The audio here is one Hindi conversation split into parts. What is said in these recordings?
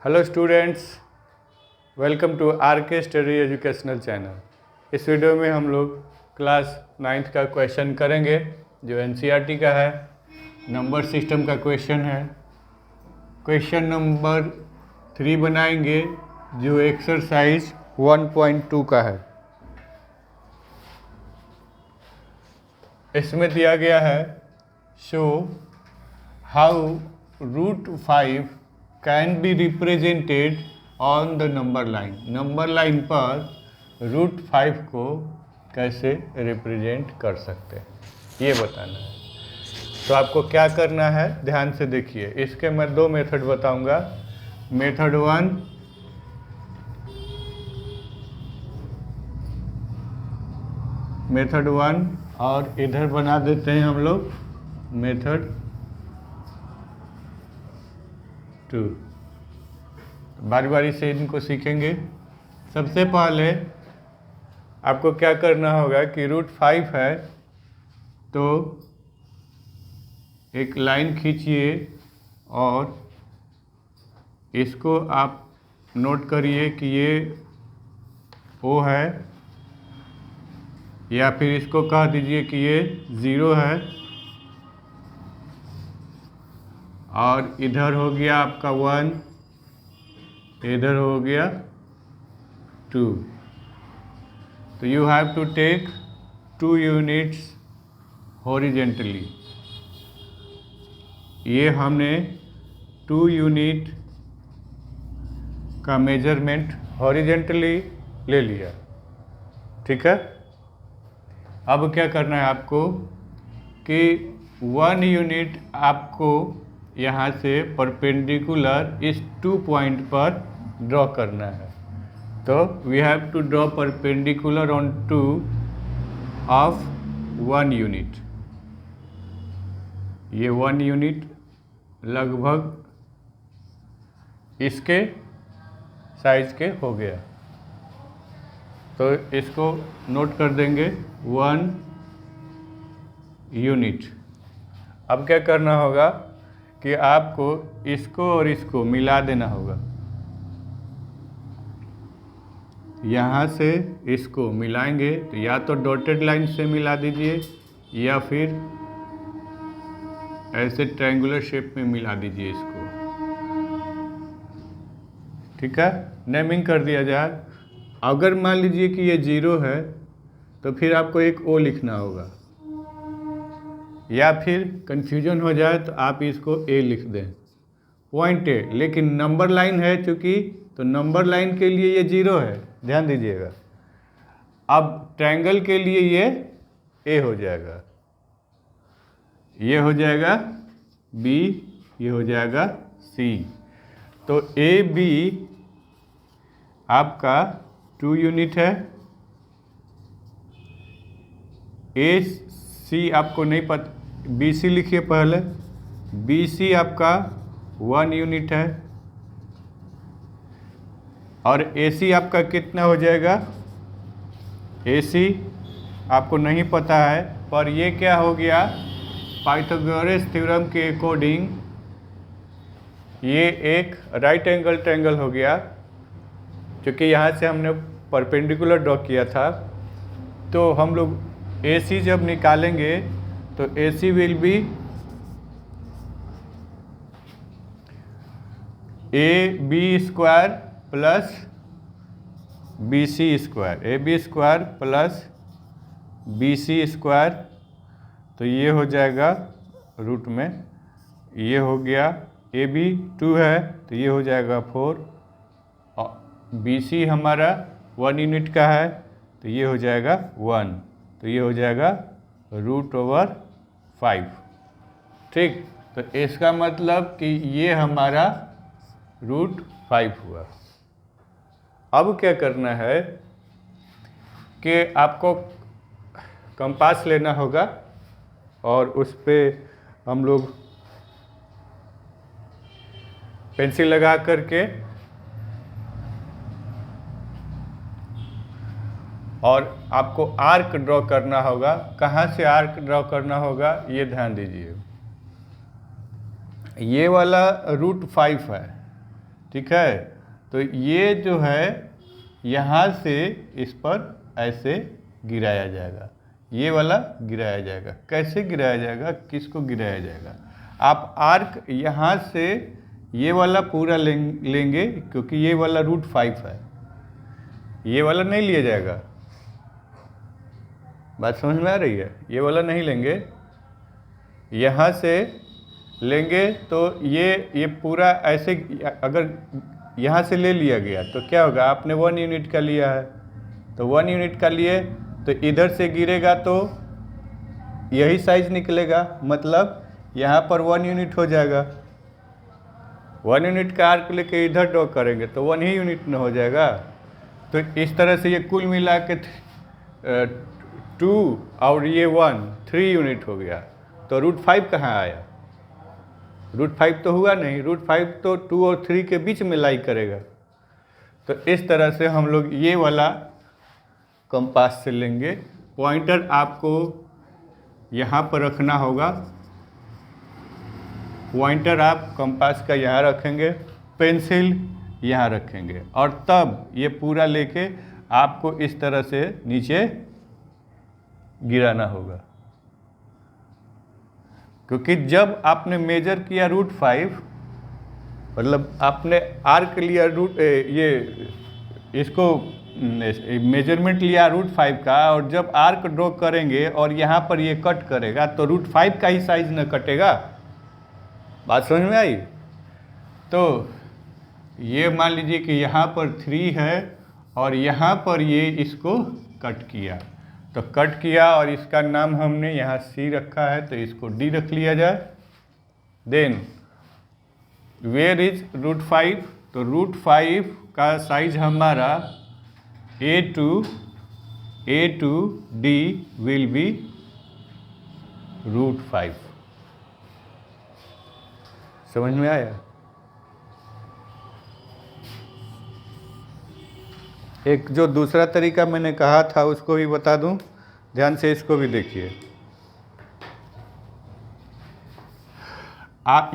Hello students, welcome to R K study educational channel. इस वीडियो में हम लोग क्लास 9th का क्वेश्चन करेंगे जो एनसीईआरटी का है, नंबर सिस्टम का क्वेश्चन है। क्वेश्चन नंबर 3 बनाएंगे जो एक्सरसाइज 1.2 का है। इसमें दिया गया है show how √5 can be represented on the number line. Number line पर √5 को कैसे रिप्रेजेंट कर सकते हैं ये बताना है। तो आपको क्या करना है ध्यान से देखिए। इसके मैं 2 मेथड बताऊंगा। मेथड 1 और इधर बना देते हैं हम लोग मेथड 2। बारी बारी से इनको सीखेंगे। सबसे पहले आपको क्या करना होगा कि √5 है तो एक लाइन खींचिए और इसको आप नोट करिए कि ये O है, या फिर इसको कह दीजिए कि ये 0 है, और इधर हो गया आपका 1, इधर हो गया 2। तो you have to take 2 units horizontally. ये हमने 2 यूनिट का मेजरमेंट हॉरिजेंटली ले लिया, ठीक है। अब क्या करना है आपको कि 1 यूनिट आपको यहाँ से परपेंडिकुलर इस 2 पॉइंट पर ड्रॉ करना है। तो we have to draw perpendicular on 2 of 1 unit. ये 1 यूनिट लगभग इसके साइज के हो गया, तो इसको नोट कर देंगे 1 यूनिट। अब क्या करना होगा कि आपको इसको और इसको मिला देना होगा। यहाँ से इसको मिलाएंगे तो या तो डॉटेड लाइन से मिला दीजिए या फिर ऐसे ट्रायंगुलर शेप में मिला दीजिए इसको, ठीक है। नेमिंग कर दिया जाए। अगर मान लीजिए कि ये 0 है तो फिर आपको एक O लिखना होगा, या फिर कन्फ्यूजन हो जाए तो आप इसको A लिख दें, पॉइंट A। लेकिन नंबर लाइन है चूँकि, तो नंबर लाइन के लिए ये 0 है, ध्यान दीजिएगा। अब ट्रायंगल के लिए ये A हो जाएगा, ये हो जाएगा B, ये हो जाएगा C। तो AB आपका 2 यूनिट है। AC आपको नहीं पता, BC लिखिए पहले। BC आपका 1 यूनिट है, और AC आपका कितना हो जाएगा। AC आपको नहीं पता है, पर ये क्या हो गया, पाइथागोरस थ्योरम के अकॉर्डिंग ये एक राइट एंगल ट्रायंगल हो गया। क्योंकि यहाँ से हमने परपेंडिकुलर ड्रॉ किया था, तो हम लोग AC जब निकालेंगे तो AC will be AB² plus BC², AB² plus BC²। तो ये हो जाएगा रूट में, ये हो गया AB 2 है तो ये हो जाएगा 4, और BC हमारा 1 यूनिट का है तो ये हो जाएगा 1, तो ये हो जाएगा √5, ठीक। तो इसका मतलब कि ये हमारा √5 हुआ। अब क्या करना है कि आपको कंपास लेना होगा और उस पर हम लोग पेंसिल लगा करके और आपको आर्क ड्रॉ करना होगा। कहाँ से आर्क ड्रॉ करना होगा ये ध्यान दीजिए। ये वाला √5 है, ठीक है। तो ये जो है यहाँ से इस पर ऐसे गिराया जाएगा, ये वाला गिराया जाएगा। कैसे गिराया जाएगा, किसको गिराया जाएगा? आप आर्क यहाँ से ये वाला पूरा लेंगे क्योंकि ये वाला √5 है, ये वाला नहीं लिया जाएगा। बात समझ में आ रही है? ये वाला नहीं लेंगे, यहाँ से लेंगे तो ये पूरा ऐसे, अगर यहाँ से ले लिया गया तो क्या होगा, आपने 1 यूनिट का लिया है तो 1 यूनिट का लिए तो इधर से गिरेगा तो यही साइज निकलेगा, मतलब यहाँ पर 1 यूनिट हो जाएगा। 1 यूनिट का आर्क लेके इधर ड्रॉ करेंगे तो 1 ही यूनिट में हो जाएगा। तो इस तरह से ये कुल मिला के 2 और ये 1 3 यूनिट हो गया। तो √5 कहाँ आया? √5 तो हुआ नहीं, √5 तो 2 और 3 के बीच में लाई करेगा। तो इस तरह से हम लोग ये वाला कंपास से लेंगे। पॉइंटर आपको यहाँ पर रखना होगा, पॉइंटर आप कंपास का यहाँ रखेंगे, पेंसिल यहाँ रखेंगे, और तब ये पूरा लेके आपको इस तरह से नीचे गिराना होगा। क्योंकि जब आपने मेजर किया √5, मतलब आपने आर्क लिया इसको मेजरमेंट लिया √5 का, और जब आर्क ड्रॉ करेंगे और यहाँ पर ये कट करेगा तो √5 का ही साइज न कटेगा। बात समझ में आई? तो ये मान लीजिए कि यहाँ पर 3 है और यहाँ पर ये इसको कट किया, तो कट किया और इसका नाम हमने यहाँ C रखा है तो इसको D रख लिया जाए। Then where is √5? तो √5 का साइज हमारा A to D will be √5। समझ में आया? एक जो दूसरा तरीका मैंने कहा था उसको भी बता दूं, ध्यान से इसको भी देखिए।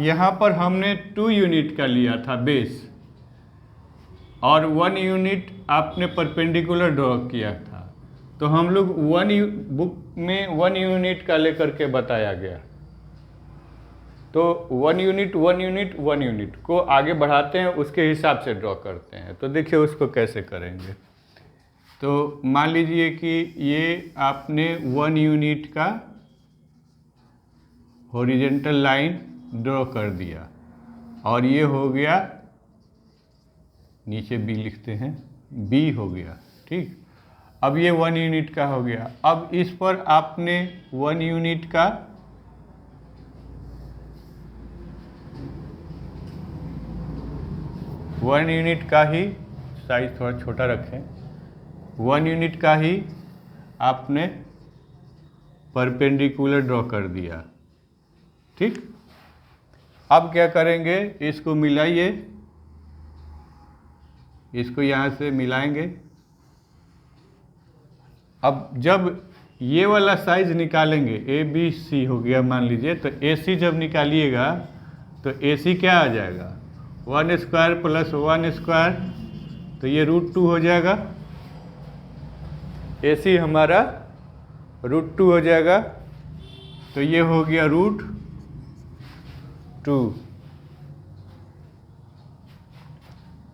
यहाँ पर हमने 2 यूनिट का लिया था बेस, और 1 यूनिट आपने परपेंडिकुलर ड्रॉ किया था। तो हम लोग बुक में 1 यूनिट का लेकर के बताया गया, तो 1 यूनिट 1 यूनिट 1 यूनिट को आगे बढ़ाते हैं, उसके हिसाब से ड्रॉ करते हैं। तो देखिए उसको कैसे करेंगे। तो मान लीजिए कि ये आपने 1 यूनिट का हॉरिजेंटल लाइन ड्रॉ कर दिया, और ये हो गया, नीचे B लिखते हैं, B हो गया, ठीक। अब ये 1 यूनिट का हो गया। अब इस पर आपने 1 यूनिट का ही साइज थोड़ा छोटा रखें, 1 यूनिट का ही आपने परपेंडिकुलर ड्रॉ कर दिया, ठीक। अब क्या करेंगे, इसको मिलाइए, इसको यहाँ से मिलाएंगे। अब जब ये वाला साइज निकालेंगे, ABC हो गया मान लीजिए, तो AC जब निकालिएगा तो AC क्या आ जाएगा, 1² + 1², तो ये √2 हो जाएगा। AC हमारा √2 हो जाएगा, तो ये हो गया √2।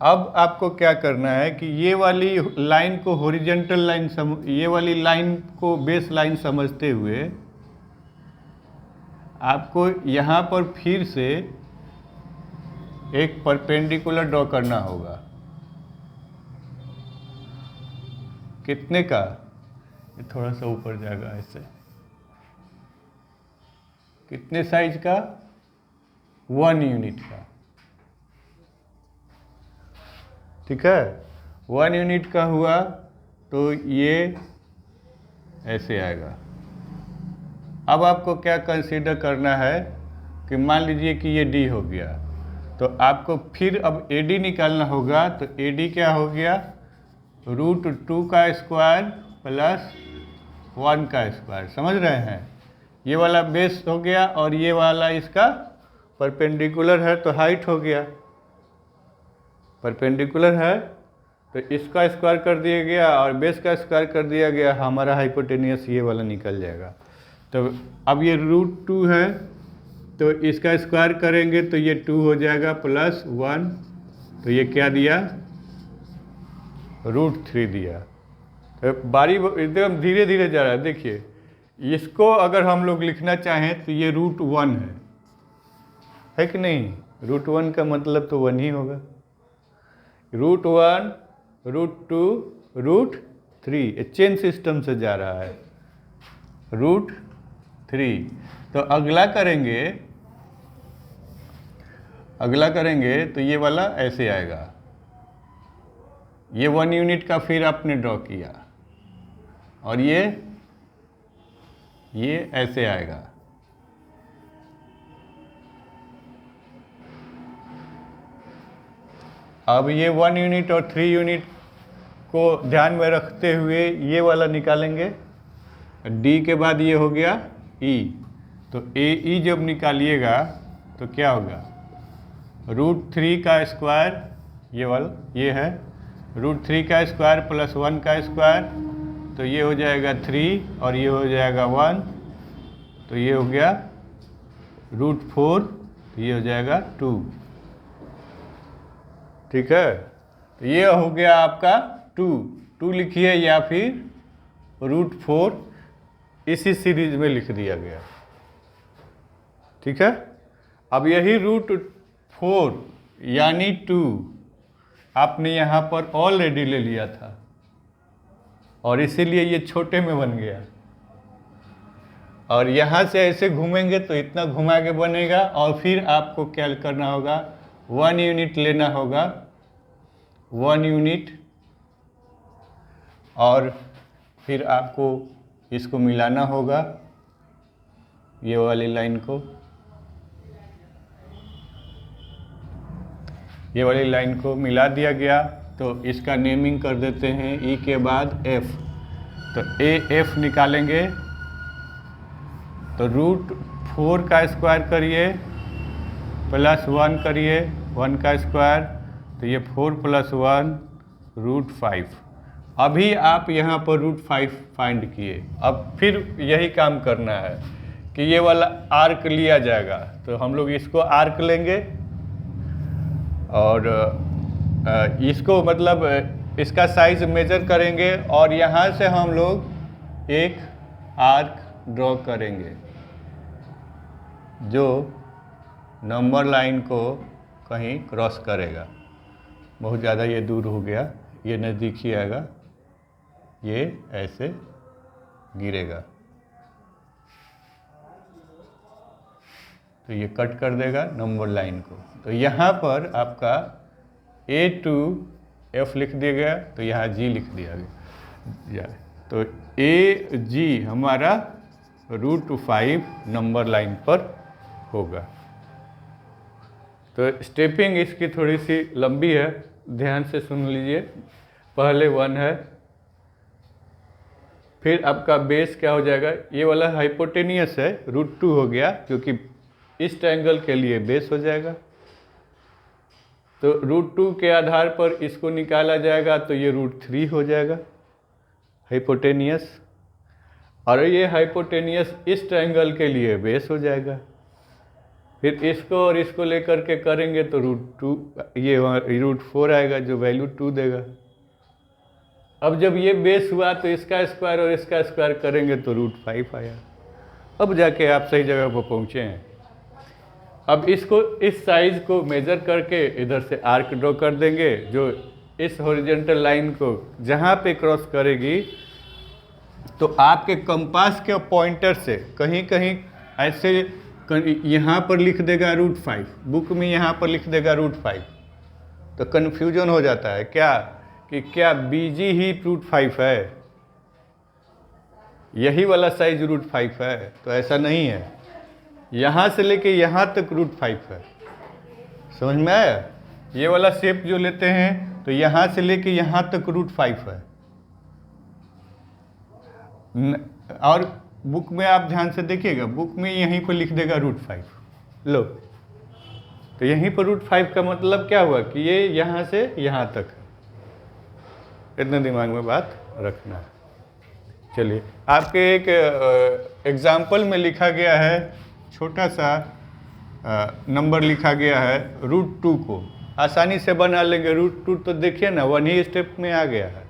अब आपको क्या करना है कि ये वाली लाइन को हॉरिजेंटल लाइन ये वाली लाइन को बेस लाइन समझते हुए आपको यहाँ पर फिर से एक परपेंडिकुलर ड्रॉ करना होगा। कितने का, ये थोड़ा सा ऊपर जाएगा ऐसे, कितने साइज का, 1 यूनिट का, ठीक है। 1 यूनिट का हुआ तो ये ऐसे आएगा। अब आपको क्या कंसीडर करना है कि मान लीजिए कि ये D हो गया, तो आपको फिर अब AD निकालना होगा। तो AD क्या हो गया, √2 का स्क्वायर प्लस 1 का स्क्वायर। समझ रहे हैं, ये वाला बेस हो गया और ये वाला इसका परपेंडिकुलर है तो हाइट हो गया। परपेंडिकुलर है तो इसका स्क्वायर कर दिया गया और बेस का स्क्वायर कर दिया गया, हमारा हाइपोटेनियस ये वाला निकल जाएगा। तो अब ये √2 है तो इसका स्क्वायर करेंगे तो ये 2 हो जाएगा +1, तो ये क्या दिया, √3 दिया। तो बारी एकदम धीरे धीरे जा रहा है। देखिए इसको अगर हम लोग लिखना चाहें तो ये √1 है कि नहीं, √1 का मतलब तो 1 ही होगा। √1, √2, √3 चेन सिस्टम से जा रहा है, √3। तो अगला करेंगे तो ये वाला ऐसे आएगा, ये 1 यूनिट का फिर आपने ड्रॉ किया और ये ऐसे आएगा। अब ये 1 यूनिट और 3 यूनिट को ध्यान में रखते हुए ये वाला निकालेंगे, डी के बाद ये हो गया ई, तो ए जब निकालिएगा तो क्या होगा, √3 का स्क्वायर, ये वाला ये है √3 का स्क्वायर +1 का स्क्वायर, तो ये हो जाएगा 3 और ये हो जाएगा 1, तो ये हो गया √4, तो ये हो जाएगा 2। ठीक है, तो ये हो गया आपका 2 लिखिए या फिर √4 इसी सीरीज में लिख दिया गया। ठीक है, अब यही √4 यानी 2 आपने यहाँ पर ऑलरेडी ले लिया था और इसीलिए ये छोटे में बन गया, और यहाँ से ऐसे घूमेंगे तो इतना घुमा के बनेगा, और फिर आपको क्या करना होगा, 1 यूनिट लेना होगा, 1 यूनिट, और फिर आपको इसको मिलाना होगा, ये वाली लाइन को, ये वाली लाइन को मिला दिया गया। तो इसका नेमिंग कर देते हैं ई के बाद एफ, तो एफ निकालेंगे तो √4 का स्क्वायर करिए +1 करिए 1 का स्क्वायर, तो ये 4 + 1 √5। अभी आप यहाँ पर √5 फाइंड किए। अब फिर यही काम करना है कि ये वाला आर्क लिया जाएगा, तो हम लोग इसको आर्क लेंगे और इसको मतलब इसका साइज मेजर करेंगे और यहाँ से हम लोग एक आर्क ड्रॉ करेंगे जो नंबर लाइन को कहीं क्रॉस करेगा। बहुत ज़्यादा ये दूर हो गया, ये नज़दीक ही आएगा, ये ऐसे गिरेगा तो ये कट कर देगा नंबर लाइन को। तो यहाँ पर आपका A2F लिख दिया गया, तो यहाँ G लिख दिया गया, तो AG हमारा √5 नंबर लाइन पर होगा। तो स्टेपिंग इसकी थोड़ी सी लंबी है, ध्यान से सुन लीजिए। पहले 1 है, फिर आपका बेस क्या हो जाएगा, ये वाला हाइपोटेनियस है, √2 हो गया क्योंकि इस ट्रायंगल के लिए बेस हो जाएगा। तो √2 के आधार पर इसको निकाला जाएगा तो ये √3 हो जाएगा हाइपोटेनियस, और ये हाइपोटेनियस इस ट्रायंगल के लिए बेस हो जाएगा। फिर इसको और इसको लेकर के करेंगे तो √2, ये √4 आएगा जो वैल्यू 2 देगा। अब जब ये बेस हुआ तो इसका स्क्वायर और इसका स्क्वायर करेंगे तो √5 आया। अब जाके आप सही जगह पर पहुँचे हैं। अब इसको इस साइज को मेजर करके इधर से आर्क ड्रॉ कर देंगे जो इस हॉरिजॉन्टल लाइन को जहाँ पे क्रॉस करेगी, तो आपके कंपास के पॉइंटर से कहीं कहीं ऐसे यहाँ पर लिख देगा √5, बुक में यहाँ पर लिख देगा √5, तो कन्फ्यूजन हो जाता है क्या कि क्या BG ही √5 है, यही वाला साइज √5 है, तो ऐसा नहीं है। यहाँ से लेके यहाँ तक √5 है, समझ में आया। ये वाला शेप जो लेते हैं तो यहाँ से लेके यहाँ तक √5 है, और बुक में आप ध्यान से देखिएगा, बुक में यहीं पर लिख देगा √5। लो तो यहीं पर √5 का मतलब क्या हुआ कि ये यहाँ से यहाँ तक है। इतना दिमाग में बात रखना है। चलिए, आपके एक एग्जाम्पल में लिखा गया है, छोटा सा नंबर लिखा गया है √2 को आसानी से बना लेंगे। √2 तो देखिए ना 1 ही स्टेप में आ गया है,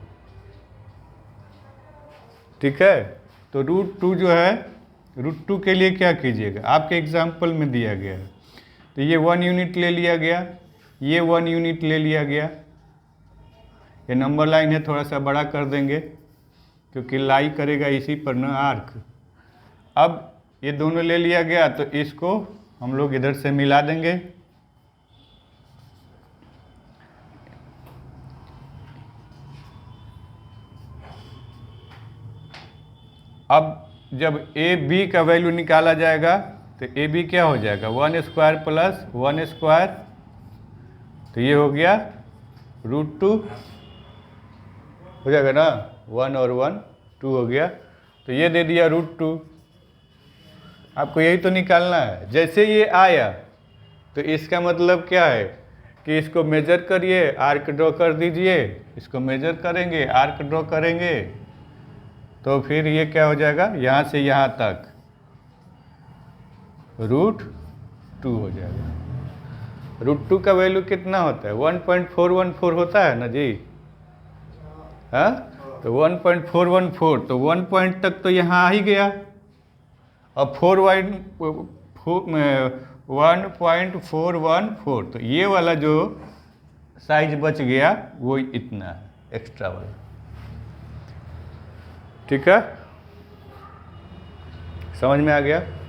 ठीक है। तो √2 जो है, √2 के लिए क्या कीजिएगा, आपके एग्जाम्पल में दिया गया है। तो ये 1 यूनिट ले लिया गया, ये 1 यूनिट ले लिया गया। ये नंबर लाइन है, थोड़ा सा बड़ा कर देंगे क्योंकि लाई करेगा इसी पर ना आर्क। अब ये दोनों ले लिया गया, तो इसको हम लोग इधर से मिला देंगे। अब जब ए बी का वैल्यू निकाला जाएगा तो ए बी क्या हो जाएगा, 1 स्क्वायर प्लस 1 स्क्वायर, तो ये हो गया √2 हो जाएगा ना, 1 और 1 2 हो गया। तो ये दे दिया √2। आपको यही तो निकालना है। जैसे ये आया तो इसका मतलब क्या है कि इसको मेजर करिए, आर्क ड्रॉ कर दीजिए, इसको मेजर करेंगे, आर्क ड्रॉ करेंगे, तो फिर ये क्या हो जाएगा, यहाँ से यहाँ तक √2 हो जाएगा। √2 का वैल्यू कितना होता है, 1.414 होता है ना जी, हाँ। तो 1.414, तो 1 पॉइंट तक तो यहाँ आ ही गया। अब 1.414, तो ये वाला जो साइज बच गया वो इतना है, एक्स्ट्रा वाला, ठीक है। समझ में आ गया।